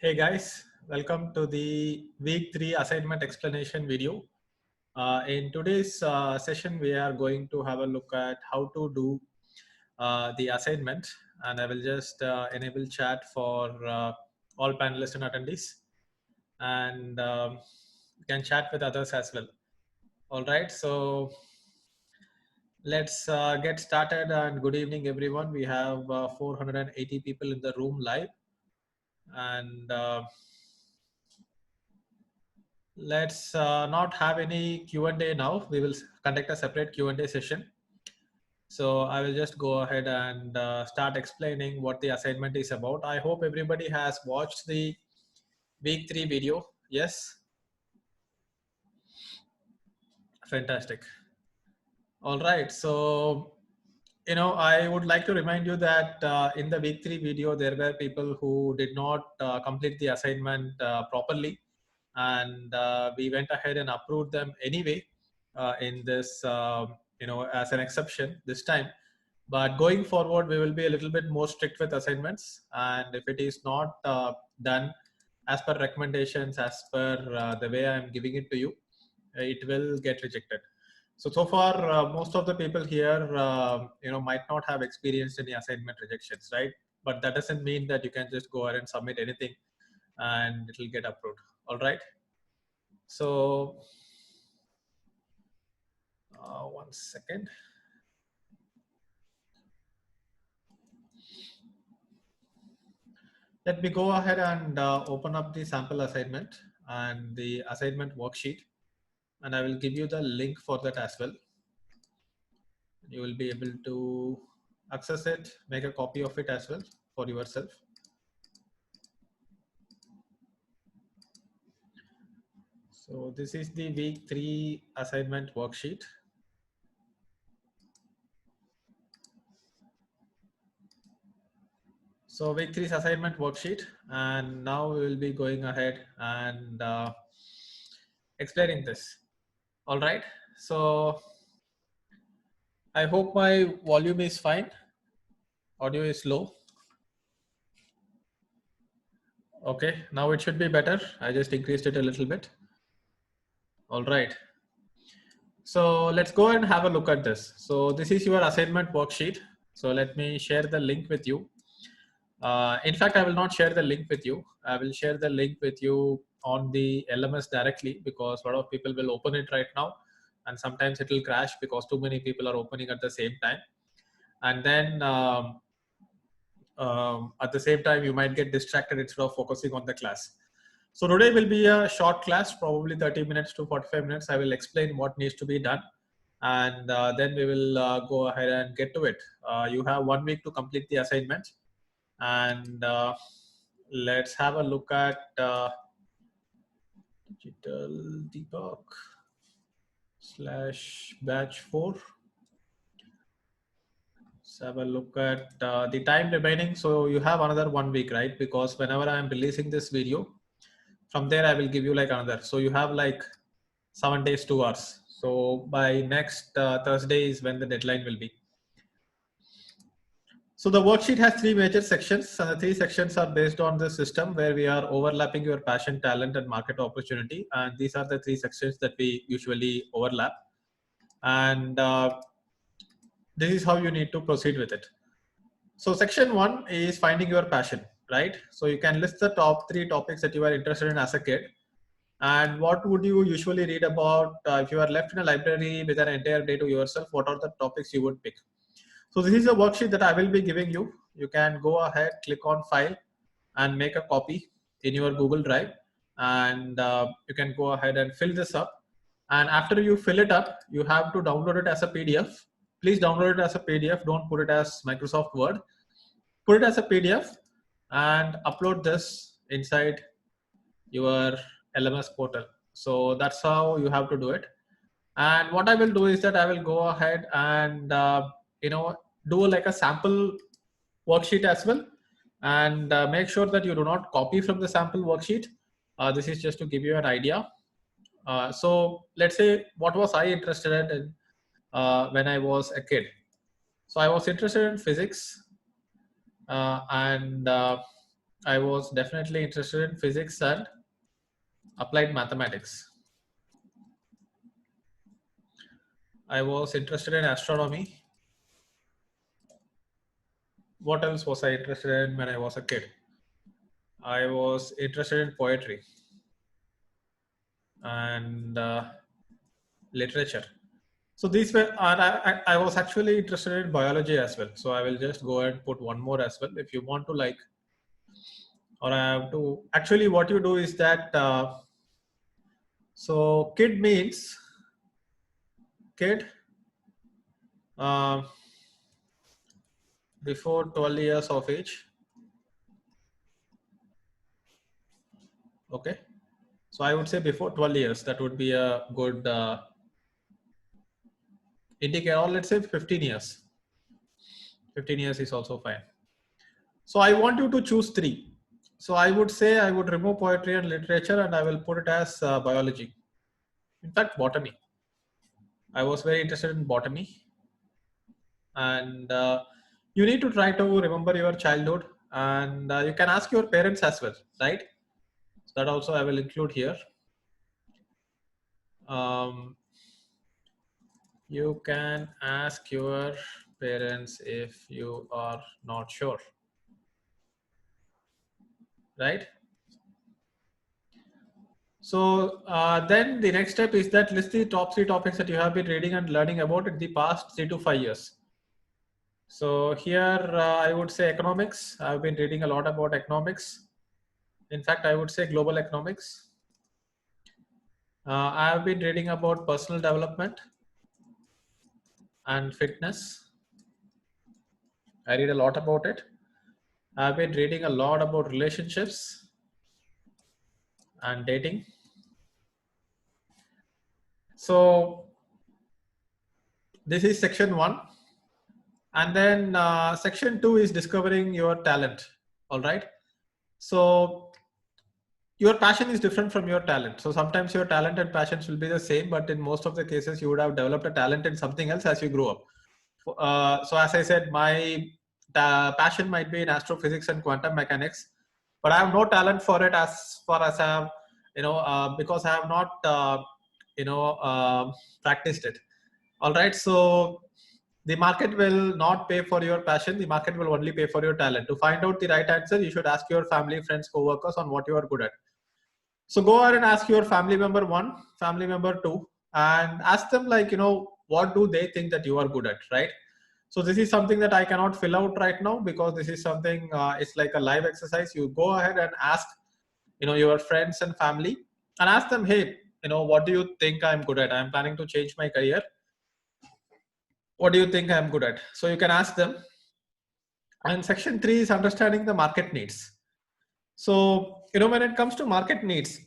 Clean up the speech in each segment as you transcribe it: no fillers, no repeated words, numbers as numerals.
Hey guys, welcome to the week 3 assignment explanation video. In today's session, we are going to have a look at how to do the assignment, and I will just enable chat for all panelists and attendees, and you can chat with others as well. All right, so let's get started, and good evening everyone. We have 480 people in the room live, and let's not have any Q&A now. We will conduct a separate Q&A session. So I will just go ahead and start explaining what the assignment is about. I hope everybody has watched the week 3 video. Yes? Fantastic. All right. So, I would like to remind you that in the week 3 video, there were people who did not complete the assignment properly. And we went ahead and approved them anyway in this, as an exception this time. But going forward, we will be a little bit more strict with assignments. And if it is not done as per recommendations, as per the way I'm giving it to you, it will get rejected. So far, most of the people here, might not have experienced any assignment rejections, right? But that doesn't mean that you can just go ahead and submit anything and it will get approved. All right. So, one second. Let me go ahead and open up the sample assignment and the assignment worksheet, and I will give you the link for that as well. You will be able to access it, make a copy of it as well for yourself. So this is the week 3 assignment worksheet. So week 3's assignment worksheet, and now we will be going ahead and explaining this. All right. So I hope my volume is fine. Audio is low. Okay, now it should be better. I just increased it a little bit. All right. So let's go and have a look at this. So this is your assignment worksheet. So let me share the link with you. In fact, I will not share the link with you. I will share the link with you on the LMS directly, because a lot of people will open it right now, and sometimes it will crash because too many people are opening at the same time. And then at the same time, you might get distracted instead of focusing on the class. So today will be a short class, probably 30 minutes to 45 minutes. I will explain what needs to be done, and then we will go ahead and get to it. You have 1 week to complete the assignment, and let's have a look at digital debug / batch 4. Let's have a look at the time remaining. So you have another 1 week, right? Because whenever I'm releasing this video, from there I will give you like another. So you have like 7 days, 2 hours. So by next Thursday is when the deadline will be. So the worksheet has 3 major sections, and the 3 sections are based on the system where we are overlapping your passion, talent, and market opportunity. And these are the 3 sections that we usually overlap. And this is how you need to proceed with it. So section 1 is finding your passion, right? So you can list the top 3 topics that you are interested in as a kid. And what would you usually read about if you are left in a library with an entire day to yourself? What are the topics you would pick? So this is a worksheet that I will be giving you. You can go ahead, click on file and make a copy in your Google Drive, and you can go ahead and fill this up. And after you fill it up, you have to download it as a PDF. Please download it as a PDF. Don't put it as Microsoft Word. Put it as a PDF and upload this inside your LMS portal. So that's how you have to do it. And what I will do is that I will go ahead and do like a sample worksheet as well, and make sure that you do not copy from the sample worksheet. This is just to give you an idea. So let's say, what was I interested in when I was a kid? So I was interested in physics, and I was definitely interested in physics and applied mathematics. I was interested in astronomy. What else was I interested in when I was a kid? I was interested in poetry and literature. So these were, and I was actually interested in biology as well. So I will just go and put one more as well. If you want to like, or I have to, actually what you do is that, so kid means kid uh, before 12 years of age. Okay. So I would say before 12 years, that would be a good indicator, or let's say 15 years. 15 years is also fine. So I want you to choose three. So I would say I would remove poetry and literature and I will put it as biology. In fact, botany. I was very interested in botany. And you need to try to remember your childhood and you can ask your parents as well, right? So that also I will include here. Um, you can ask your parents if you are not sure, right? So then the next step is that list the top 3 topics that you have been reading and learning about in the past 3 to 5 years. So here I would say economics. I've been reading a lot about economics. In fact, I would say global economics. I have been reading about personal development and fitness. I read a lot about it. I've been reading a lot about relationships and dating. So this is section 1. And then section 2 is discovering your talent. All right. So your passion is different from your talent. So sometimes your talent and passions will be the same, but in most of the cases, you would have developed a talent in something else as you grow up. So as I said, my passion might be in astrophysics and quantum mechanics, but I have no talent for it as far as I have, because I have not, practiced it. All right. So the market will not pay for your passion. The market will only pay for your talent. To find out the right answer, you should ask your family, friends, co-workers on what you are good at. So go ahead and ask your family member 1, family member 2, and ask them like, what do they think that you are good at, right? So this is something that I cannot fill out right now because this is something, it's like a live exercise. You go ahead and ask, your friends and family and ask them, hey, what do you think I'm good at? I'm planning to change my career. What do you think I'm good at? So you can ask them. And section 3 is understanding the market needs. So, when it comes to market needs,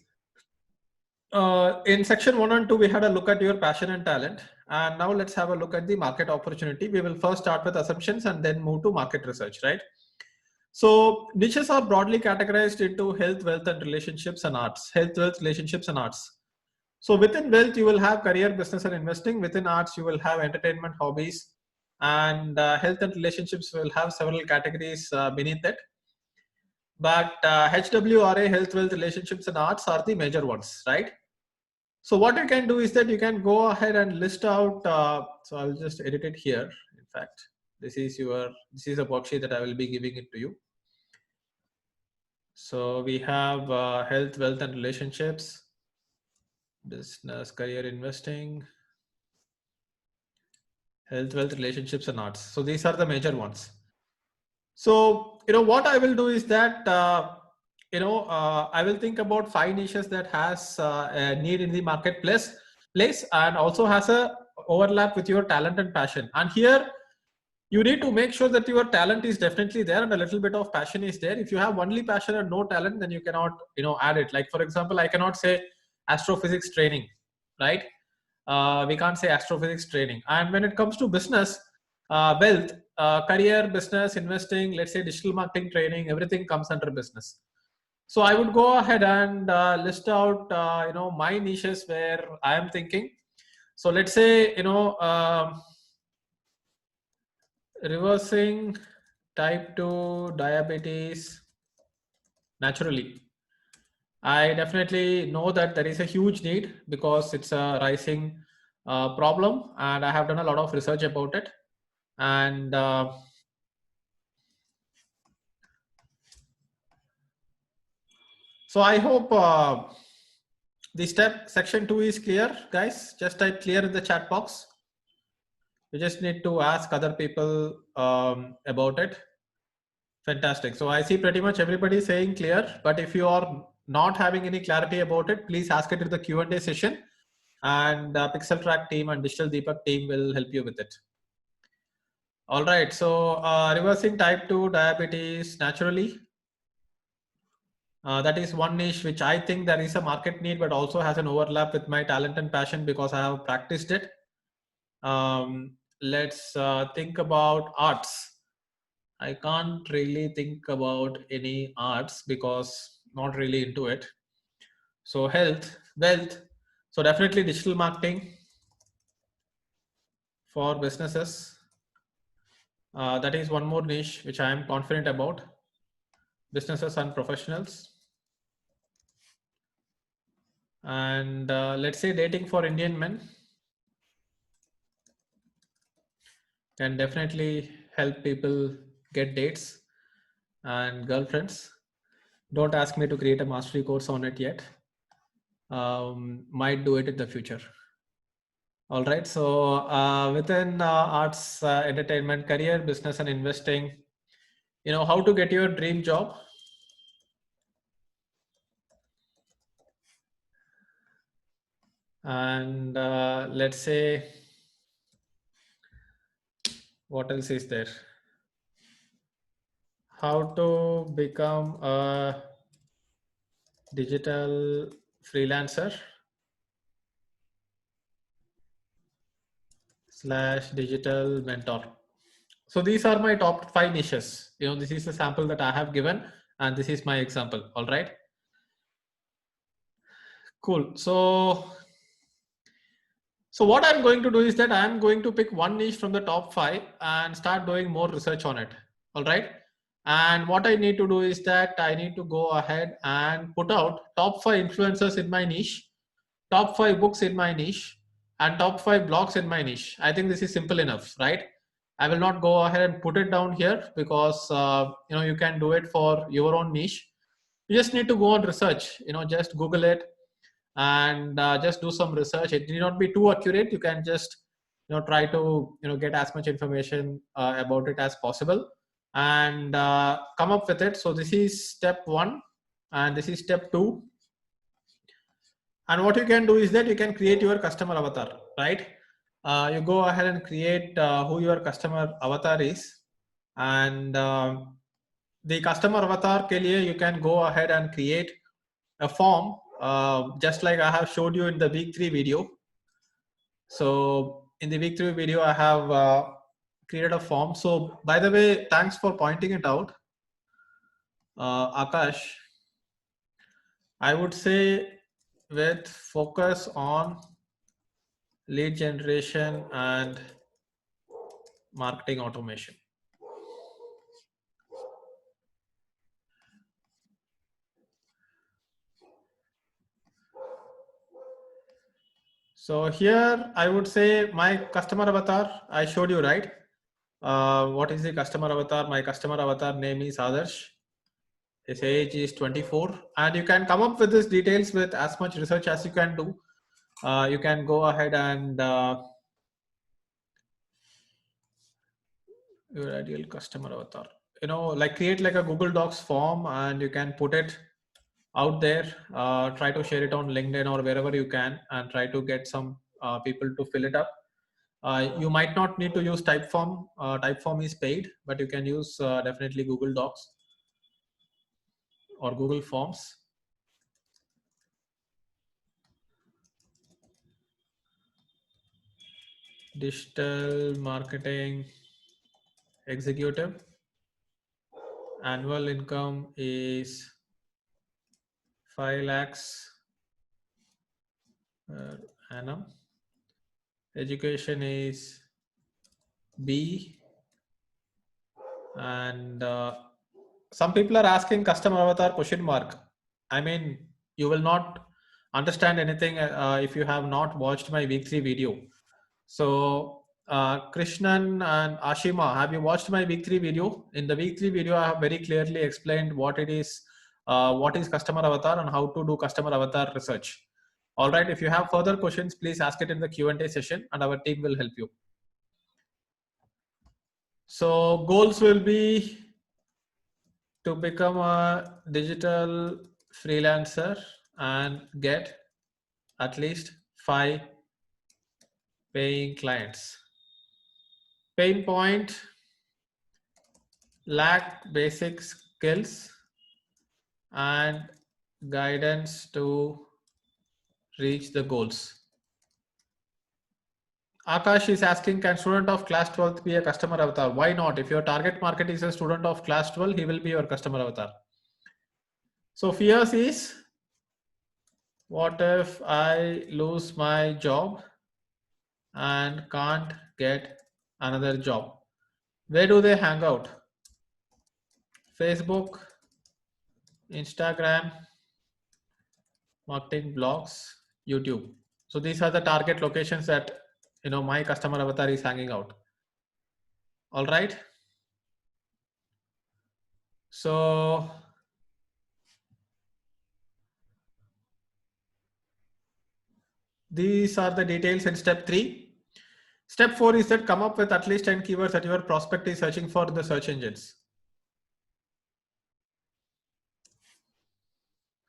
in section 1 and 2, we had a look at your passion and talent. And now let's have a look at the market opportunity. We will first start with assumptions and then move to market research, right? So niches are broadly categorized into health, wealth, and relationships and arts. Health, wealth, relationships, and arts. So within wealth, you will have career, business, and investing. Within arts, you will have entertainment, hobbies, and health and relationships will have several categories beneath it. But HWRA, health, wealth, relationships, and arts are the major ones, right? So what you can do is that you can go ahead and list out. So I'll just edit it here. In fact, this is a worksheet that I will be giving it to you. So we have health, wealth, and relationships, business, career, investing, health, wealth, relationships, and arts. So these are the major ones. So, what I will do is that, I will think about 5 niches that has a need in the marketplace and also has a overlap with your talent and passion. And here you need to make sure that your talent is definitely there and a little bit of passion is there. If you have only passion and no talent, then you cannot, add it. Like, for example, I cannot say astrophysics training, right? We can't say astrophysics training. And when it comes to business, wealth, career, business, investing, let's say digital marketing training, everything comes under business. So I would go ahead and list out, my niches where I am thinking. So let's say, reversing type 2 diabetes naturally. I definitely know that there is a huge need because it's a rising problem, and I have done a lot of research about it. And so I hope the step section 2 is clear, guys. Just type clear in the chat box. You just need to ask other people about it. Fantastic. So I see pretty much everybody saying clear, but if you are not having any clarity about it, please ask it in the Q&A session, and Pixel Track team and Digital Deepak team will help you with it. All right. So reversing type 2 diabetes naturally. That is one niche which I think there is a market need, but also has an overlap with my talent and passion because I have practiced it. Let's think about arts. I can't really think about any arts because not really into it. So health, wealth. So definitely digital marketing for businesses. That is one more niche which I am confident about. Businesses and professionals. And let's say dating for Indian men can definitely help people get dates and girlfriends. Don't ask me to create a mastery course on it yet. Might do it in the future. All right. So within arts, entertainment, career, business, and investing, how to get your dream job. And let's say, what else is there? How to become a digital freelancer / digital mentor. So these are my top 5 niches. This is a sample that I have given, and this is my example. All right. Cool. So what I'm going to do is that I'm going to pick one niche from the top 5 and start doing more research on it. All right. And what I need to do is that I need to go ahead and put out top 5 influencers in my niche, top 5 books in my niche, and top 5 blogs in my niche. I think this is simple enough, right? I will not go ahead and put it down here because you can do it for your own niche. You just need to go on research. Just Google it and just do some research. It need not be too accurate. You can just try to get as much information about it as possible and come up with it. So this is step 1 and this is step 2. And what you can do is that you can create your customer avatar, right? You go ahead and create who your customer avatar is, and the customer avatar ke liye you can go ahead and create a form, just like I have showed you in the week 3 video. So in the week 3 video, I have created a form. So by the way, thanks for pointing it out, Akash. I would say with focus on lead generation and marketing automation. So here I would say my customer avatar, I showed you, right? What is the customer avatar? My customer avatar name is Adarsh. His age is 24, and you can come up with these details with as much research as you can do. You can go ahead and your ideal customer avatar, like create like a Google Docs form, and you can put it out there. Try to share it on LinkedIn or wherever you can, and try to get some people to fill it up. You might not need to use Typeform. Typeform is paid, but you can use definitely Google Docs or Google Forms. Digital marketing executive. Annual income is 5 lakhs per annum. Education is B, and some people are asking customer avatar question mark. I mean, you will not understand anything if you have not watched my week 3 video. So Krishnan and Ashima, have you watched my week 3 video? In the week 3 video, I have very clearly explained what it is, what is customer avatar and how to do customer avatar research. All right, if you have further questions, please ask it in the Q&A session and our team will help you. So goals will be to become a digital freelancer and get at least 5 paying clients. Pain point: lack basic skills and guidance to reach the goals. Akash is asking, can student of class 12th be a customer avatar? Why not? If your target market is a student of class 12, he will be your customer avatar. So fears is, what if I lose my job and can't get another job? Where do they hang out? Facebook, Instagram, marketing blogs, YouTube. So these are the target locations that my customer avatar is hanging out. All right. So these are the details in step 3. Step 4 is that come up with at least 10 keywords that your prospect is searching for in the search engines.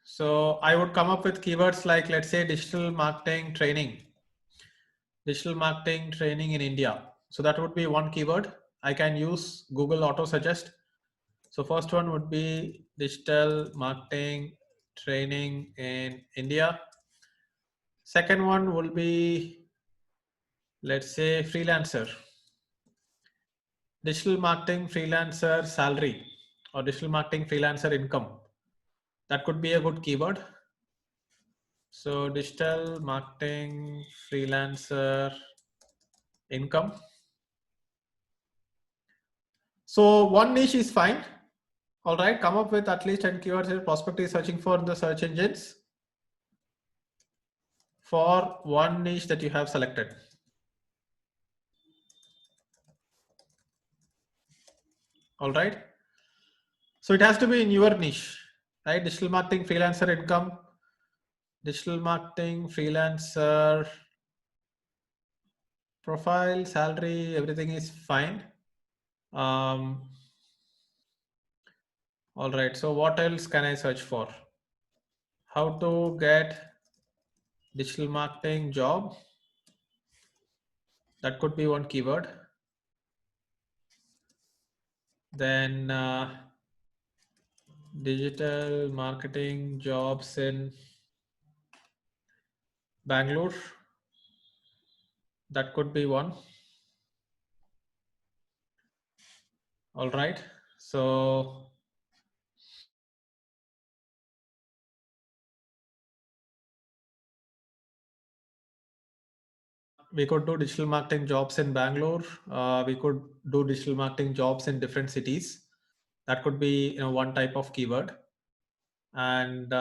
So I would come up with keywords like, let's say, digital marketing training in India. So that would be one keyword. I can use Google Auto Suggest. So first one would be digital marketing training in India. Second one will be, let's say, freelancer. Digital marketing freelancer salary or digital marketing freelancer income. That could be a good keyword. So digital marketing freelancer income. So one niche is fine. All right, come up with at least 10 keywords your prospect is searching for in the search engines for one niche that you have selected. All right. So it has to be in your niche, right? Digital marketing freelancer income, digital marketing freelancer profile, salary, everything is fine. All right. So what else can I search for? How to get digital marketing job. That could be one keyword. Then digital marketing jobs in Bangalore. That could be one. All right. So we could do digital marketing jobs in Bangalore. We could do digital marketing jobs in different cities. That could be one type of keyword. And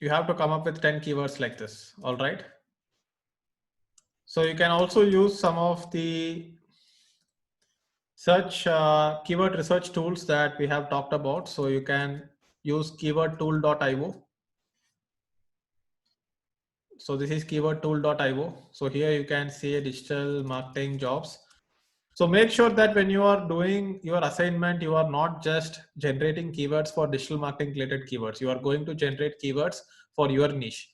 you have to come up with 10 keywords like this. All right. So you can also use some of the search keyword research tools that we have talked about. So you can use keywordtool.io. So this is keywordtool.io. So here you can see digital marketing jobs. So make sure that when you are doing your assignment, you are not just generating keywords for digital marketing related keywords. You are going to generate keywords for your niche.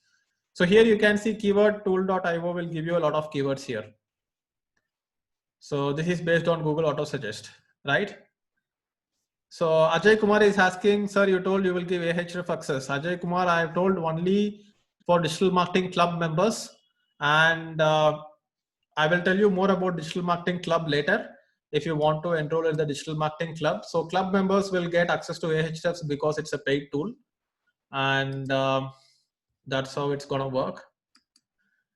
So here you can see keywordtool.io will give you a lot of keywords here. So this is based on Google Auto Suggest, right? So Ajay Kumar is asking, sir, you told you will give Ahrefs access. Ajay Kumar, I have told only for digital marketing club members, and I will tell you more about digital marketing club later if you want to enroll in the digital marketing club. So club members will get access to Ahrefs because it's a paid tool, and that's how it's gonna work.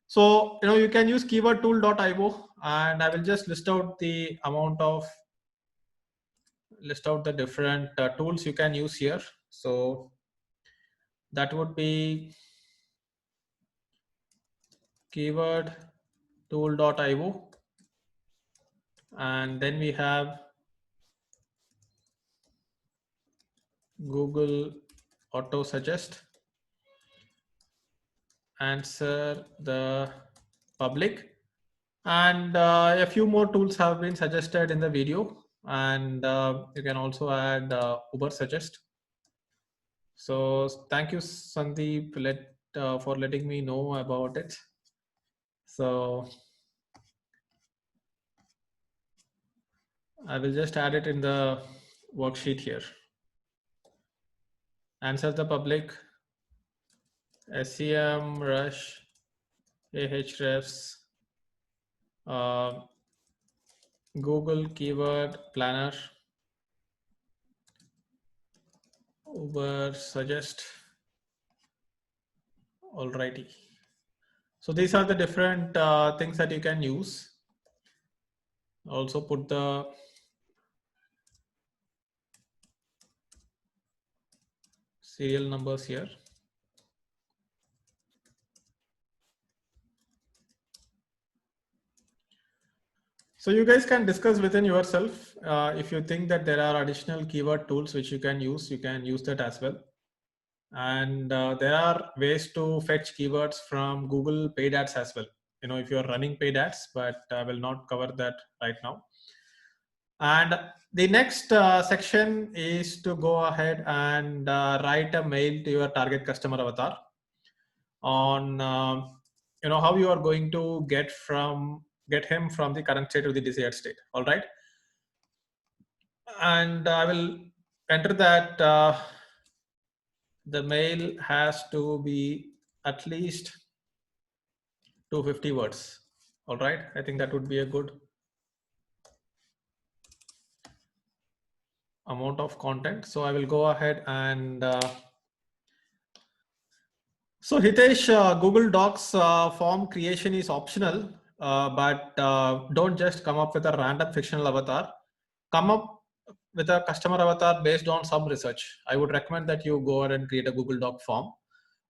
So you can use keywordtool.io, and I will just list out the amount of list out the different tools you can use here. So that would be keyword tool.io, and then we have Google Auto Suggest, answer the public, and a few more tools have been suggested in the video, and you can also add Uber Suggest. So thank you, Sandeep, for letting me know about it. So I will just add it in the worksheet here. Answer the public, SEM, Rush, Ahrefs, Google Keyword Planner, Uber Suggest. Alrighty. So these are the different things that you can use. Also put the serial numbers here. So you guys can discuss within yourself. If you think that there are additional keyword tools which you can use that as well. And there are ways to fetch keywords from Google paid ads as well. You know, if you're running paid ads, but I will not cover that right now. And the next section is to go ahead and write a mail to your target customer avatar on you know, how you are going to get him from the current state to the desired state. All right, and I will enter that the mail has to be at least 250 words. All right, I think that would be a good amount of content. So I will go ahead and so Hitesh, Google Docs form creation is optional, but don't just come up with a random fictional avatar. Come up with a customer avatar based on some research. I would recommend that you go ahead and create a Google Doc form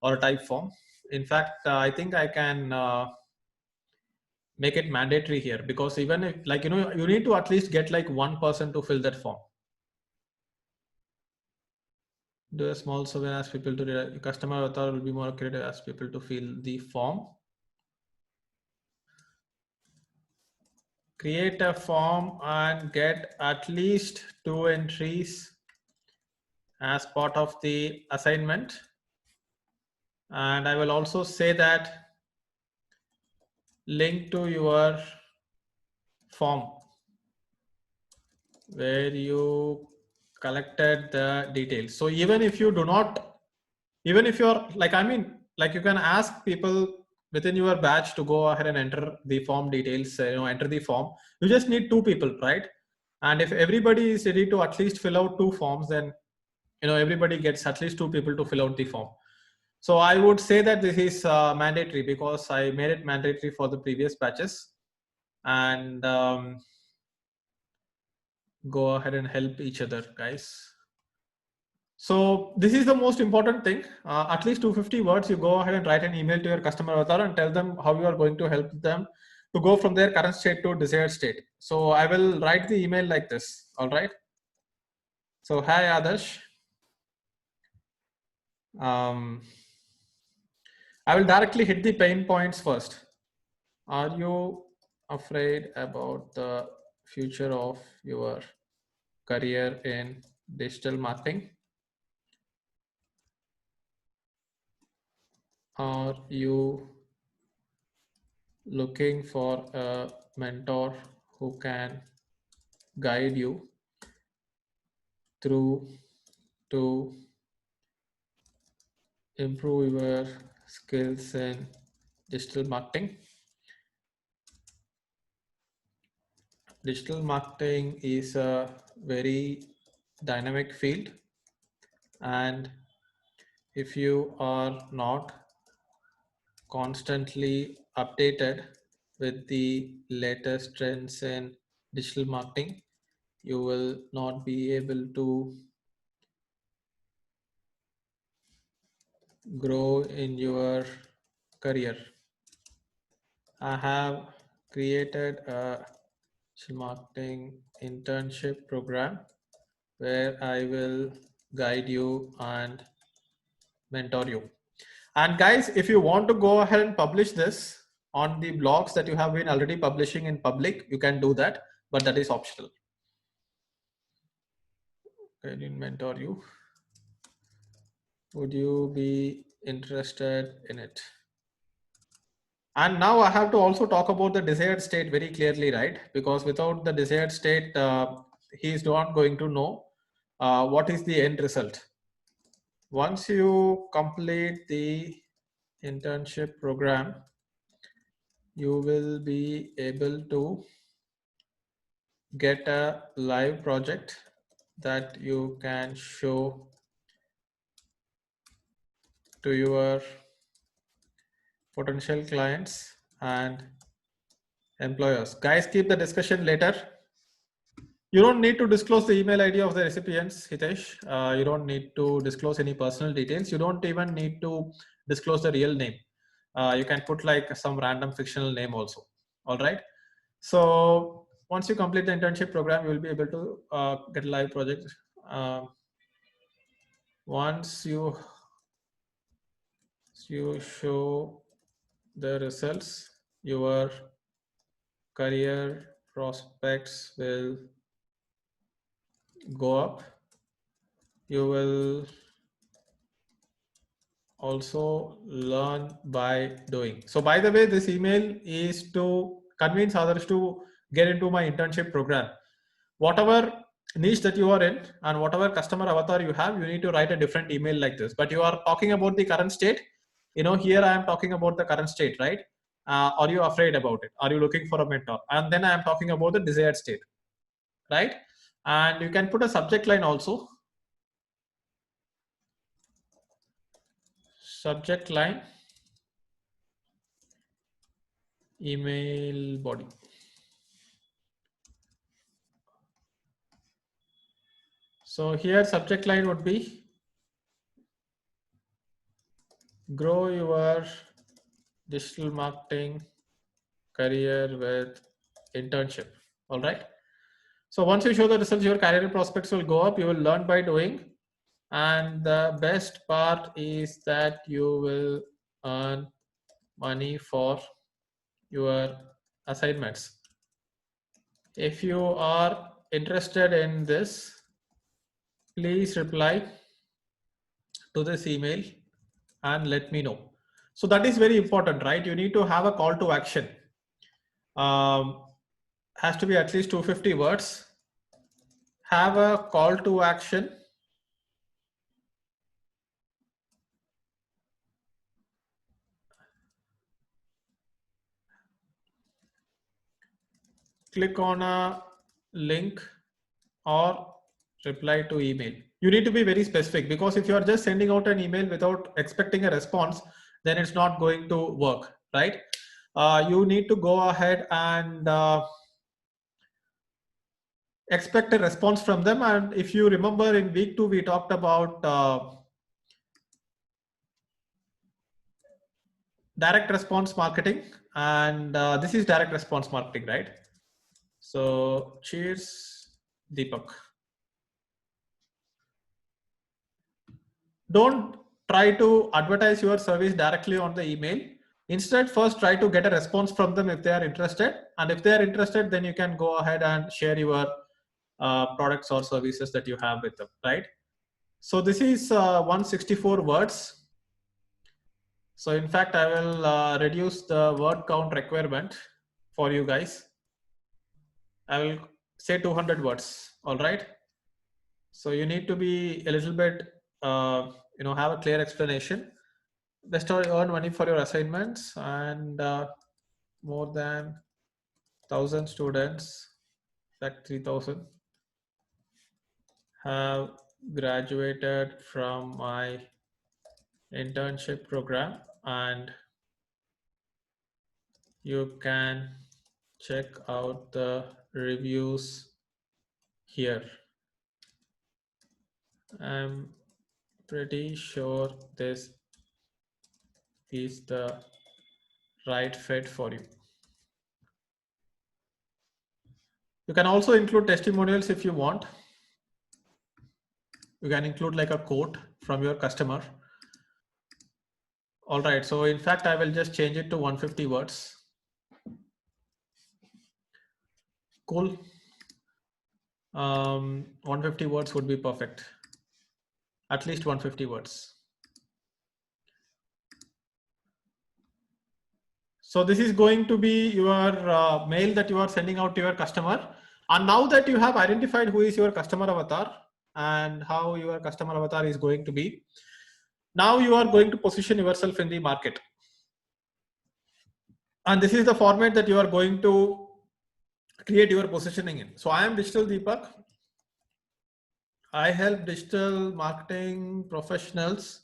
or a type form. In fact, I think I can make it mandatory here, because even if, like, you know, you need to at least get like one person to fill that form. Do a small survey, ask people to customer avatar will be more accurate, ask people to fill the form. Create a form and get at least 2 entries as part of the assignment. And I will also say that link to your form where you collected the details. So even if you do not, even if you're like, I mean, like, you can ask people within your batch to go ahead and enter the form details, you know, enter the form. You just need 2 people, right? And if everybody is ready to at least fill out 2 forms, then, you know, everybody gets at least 2 people to fill out the form. So I would say that this is mandatory, because I made it mandatory for the previous batches. And go ahead and help each other, guys. So this is the most important thing. At least 250 words. You go ahead and write an email to your customer avatar and tell them how you are going to help them to go from their current state to desired state. So I will write the email like this. All right. So hi Adarsh. I will directly hit the pain points first. Are you afraid about the future of your career in digital marketing? Are you looking for a mentor who can guide you through to improve your skills in digital marketing? Digital marketing is a very dynamic field, and if you are not constantly updated with the latest trends in digital marketing, you will not be able to grow in your career. I have created a marketing internship program where I will guide you and mentor you. And guys, if you want to go ahead and publish this on the blogs that you have been already publishing in public, you can do that, but that is optional. I didn't mentor you. Would you be interested in it? And now I have to also talk about the desired state very clearly, right? Because without the desired state, he is not going to know what is the end result. Once you complete the internship program, you will be able to get a live project that you can show to your potential clients and employers. Guys, keep the discussion later. You don't need to disclose the email ID of the recipients, Hitesh. You don't need to disclose any personal details. You don't even need to disclose the real name. You can put like some random fictional name also. All right. So once you complete the internship program, you will be able to get a live project. Once you show the results, your career prospects will go up. You will also learn by doing. So by the way, this email is to convince others to get into my internship program. Whatever niche that you are in and whatever customer avatar you have, you need to write a different email like this. But you are talking about the current state. Here I am talking about the current state, right? Are you afraid about it? Are you looking for a mentor? And then I am talking about the desired state, right? And you can put a subject line also. Subject line, email body. So here subject line would be grow your digital marketing career with internship. All right. So once you show the results, your career prospects will go up. You will learn by doing. And the best part is that you will earn money for your assignments. If you are interested in this, please reply to this email and let me know. So that is very important, right? You need to have a call to action. Has to be at least 250 words. Have a call to action. Click on a link or reply to email. You need to be very specific, because if you are just sending out an email without expecting a response, then it's not going to work, right? You need to go ahead and expect a response from them. And if you remember, in week 2 we talked about direct response marketing, and this is direct response marketing, right? So cheers, Deepak. Don't try to advertise your service directly on the email. Instead, first try to get a response from them if they are interested. And if they are interested, then you can go ahead and share your products or services that you have with them, right? So this is 164 words. So in fact, I will reduce the word count requirement for you guys. I will say 200 words, all right? So you need to be a little bit, have a clear explanation. Best or earn money for your assignments, and more than 1,000 students, like 3,000, have graduated from my internship program, and you can check out the reviews here. I'm pretty sure this is the right fit for you. You can also include testimonials if you want. You can include like a quote from your customer. All right, so in fact, I will just change it to 150 words. Cool. 150 words would be perfect. At least 150 words. So this is going to be your mail that you are sending out to your customer. And now that you have identified who is your customer avatar and how your customer avatar is going to be, now you are going to position yourself in the market. And this is the format that you are going to create your positioning in. So I am Digital Deepak. I help digital marketing professionals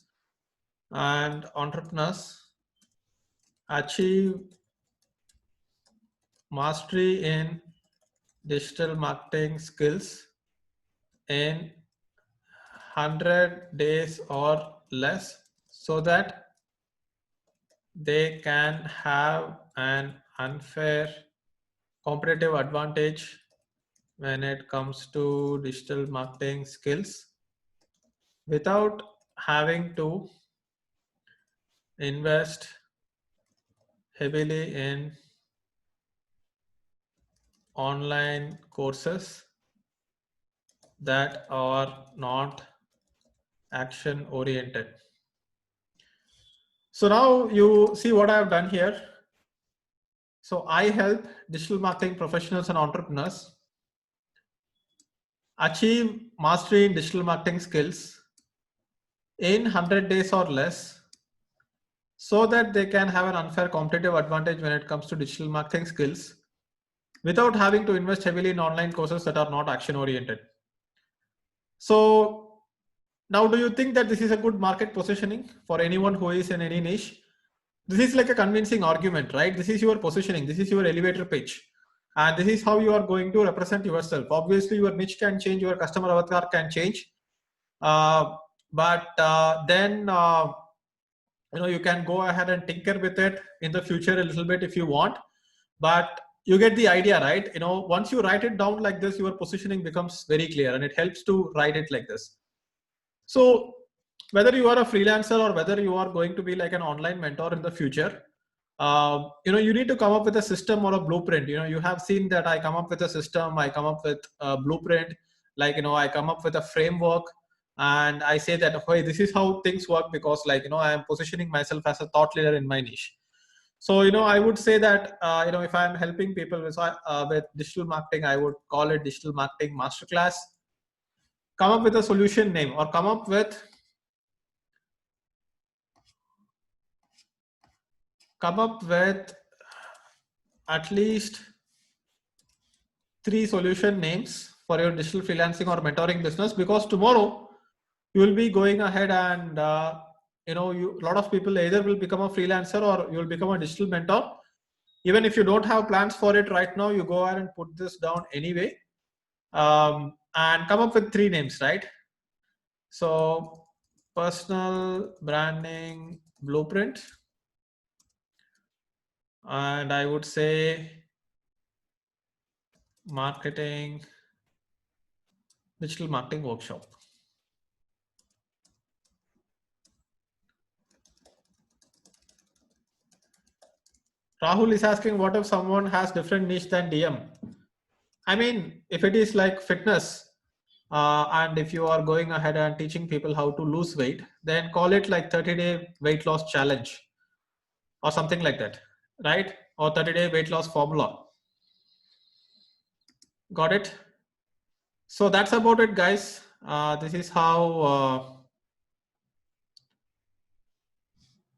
and entrepreneurs achieve mastery in digital marketing skills in 100 days or less, so that they can have an unfair competitive advantage when it comes to digital marketing skills without having to invest heavily in online courses that are not action oriented. So now you see what I have done here. So I help digital marketing professionals and entrepreneurs achieve mastery in digital marketing skills in 100 days or less, so that they can have an unfair competitive advantage when it comes to digital marketing skills without having to invest heavily in online courses that are not action oriented. So now, do you think that this is a good market positioning for anyone who is in any niche? This is like a convincing argument, right? This is your positioning. This is your elevator pitch. And this is how you are going to represent yourself. Obviously, your niche can change, your customer avatar can change. Then you can go ahead and tinker with it in the future a little bit if you want. But you get the idea, right? Once you write it down like this, your positioning becomes very clear, and it helps to write it like this. So whether you are a freelancer or whether you are going to be like an online mentor in the future, you need to come up with a system or a blueprint. You have seen that I come up with a system, I come up with a blueprint, I come up with a framework, and I say that, hey, this is how things work, because I am positioning myself as a thought leader in my niche. So I would say that if I'm helping people with digital marketing, I would call it digital marketing masterclass. Come up with a solution name, or come up with at least 3 solution names for your digital freelancing or mentoring business, because tomorrow you will be going ahead and a lot of people either will become a freelancer or you will become a digital mentor. Even if you don't have plans for it right now, you go ahead and put this down anyway, and come up with 3 names, right? So personal branding blueprint, and I would say digital marketing workshop. Rahul is asking, what if someone has different niche than DM? I mean, if it is like fitness, and if you are going ahead and teaching people how to lose weight, then call it like 30-day weight loss challenge or something like that, right? Or 30-day weight loss formula. Got it? So that's about it, guys. This is how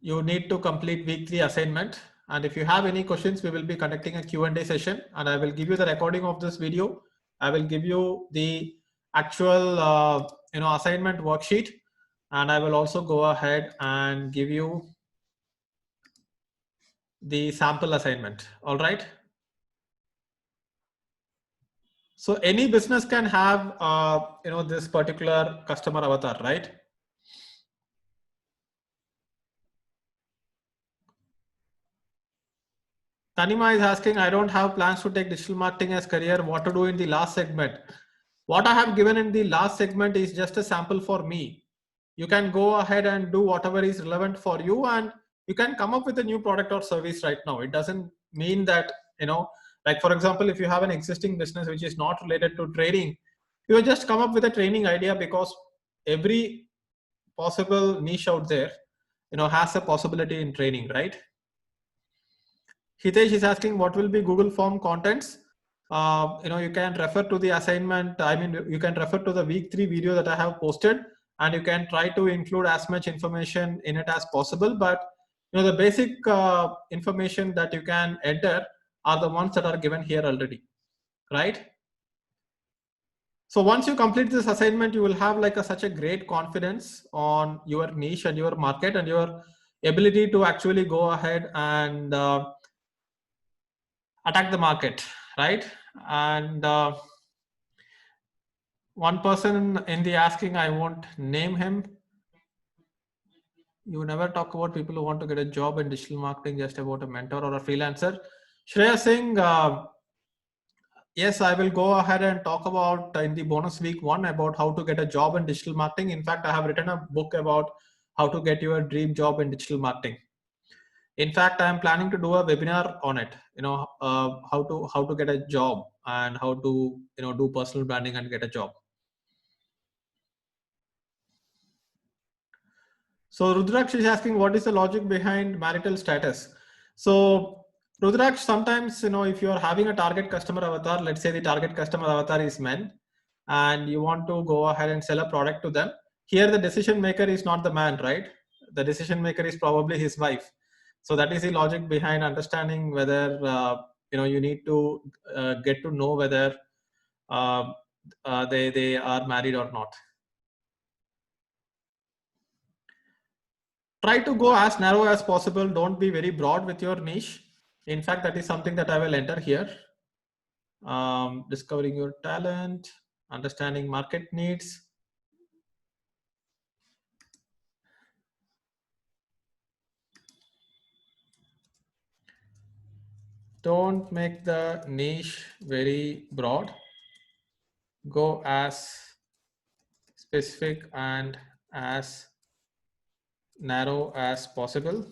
you need to complete week 3 assignment. And if you have any questions, we will be conducting a Q&A session, and I will give you the recording of this video. I will give you the actual assignment worksheet, and I will also go ahead and give you the sample assignment. All right. So any business can have, this particular customer avatar, right? Tanima is asking, I don't have plans to take digital marketing as career. What to do in the last segment? What I have given in the last segment is just a sample for me. You can go ahead and do whatever is relevant for you, and you can come up with a new product or service right now. It doesn't mean that, like for example, if you have an existing business which is not related to trading, you will just come up with a training idea, because every possible niche out there, has a possibility in training, right? Hitesh is asking what will be Google Form contents. You can refer to the assignment. I mean, you can refer to the week 3 video that I have posted, and you can try to include as much information in it as possible. But the basic information that you can enter are the ones that are given here already, right? So once you complete this assignment, you will have like such a great confidence on your niche and your market and your ability to actually go ahead and attack the market, right? And one person in the asking, I won't name him. You never talk about people who want to get a job in digital marketing, just about a mentor or a freelancer. Shreya Singh, yes, I will go ahead and talk about in the bonus week 1 about how to get a job in digital marketing. In fact, I have written a book about how to get your dream job in digital marketing. In fact, I am planning to do a webinar on it. How to get a job and how to do personal branding and get a job. So Rudraksh is asking, what is the logic behind marital status? So Rudraksh, sometimes, if you are having a target customer avatar, let's say the target customer avatar is men, and you want to go ahead and sell a product to them. Here, the decision maker is not the man, right? The decision maker is probably his wife. So that is the logic behind understanding whether, you need to get to know whether they are married or not. Try to go as narrow as possible. Don't be very broad with your niche. In fact, that is something that I will enter here. Discovering your talent, understanding market needs. Don't make the niche very broad. Go as specific and as narrow as possible.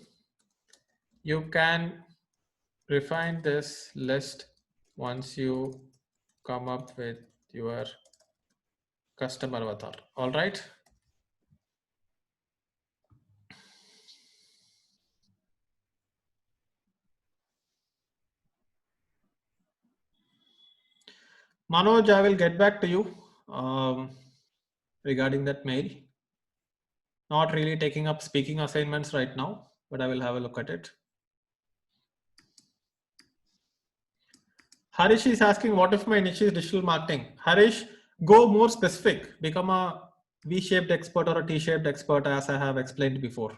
You can refine this list once you come up with your customer avatar. All right. Manoj, I will get back to you regarding that mail. Not really taking up speaking assignments right now, but I will have a look at it. Harish is asking, what if my niche is digital marketing? Harish, go more specific. Become a V-shaped expert or a T-shaped expert, as I have explained before.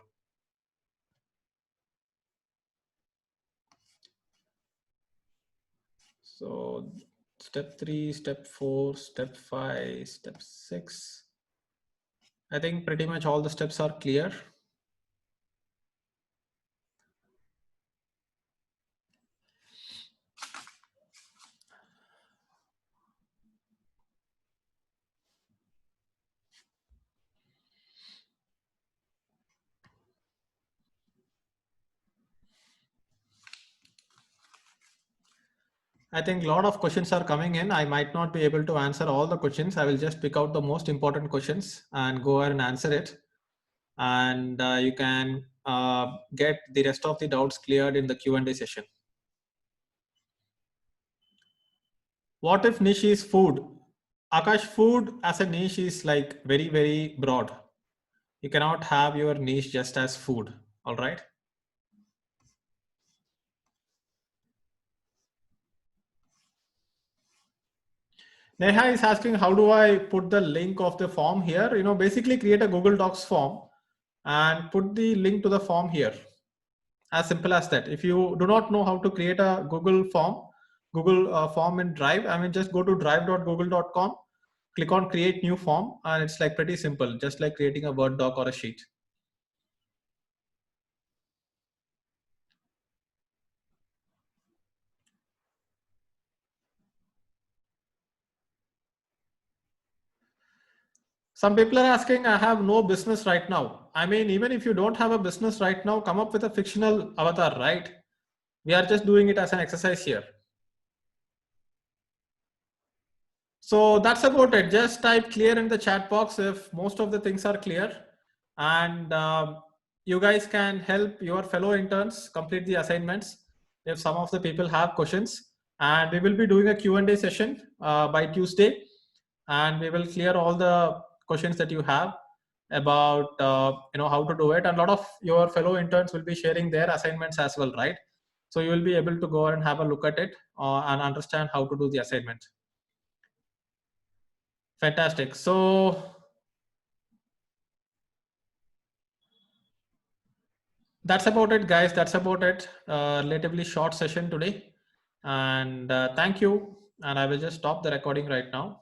So step 3, step 4, step 5, step 6. I think pretty much all the steps are clear. I think a lot of questions are coming in. I might not be able to answer all the questions. I will just pick out the most important questions and go ahead and answer it. And you can get the rest of the doubts cleared in the Q&A session. What if niche is food? Akash, food as a niche is like very, very broad. You cannot have your niche just as food. All right. Neha is asking, how do I put the link of the form here? Basically create a Google Docs form and put the link to the form here. As simple as that. If you do not know how to create a Google form, Google form in Drive, I mean, just go to drive.google.com, click on create new form, and it's like pretty simple, just like creating a Word doc or a sheet. Some people are asking, I have no business right now. I mean, even if you don't have a business right now, come up with a fictional avatar, right? We are just doing it as an exercise here. So that's about it. Just type clear in the chat box if most of the things are clear. And you guys can help your fellow interns complete the assignments if some of the people have questions. And we will be doing a Q&A session by Tuesday. And we will clear all the questions that you have about how to do it. And a lot of your fellow interns will be sharing their assignments as well, right? So you will be able to go and have a look at it and understand how to do the assignment. Fantastic. So that's about it, guys. That's about it. Relatively short session today. And thank you. And I will just stop the recording right now.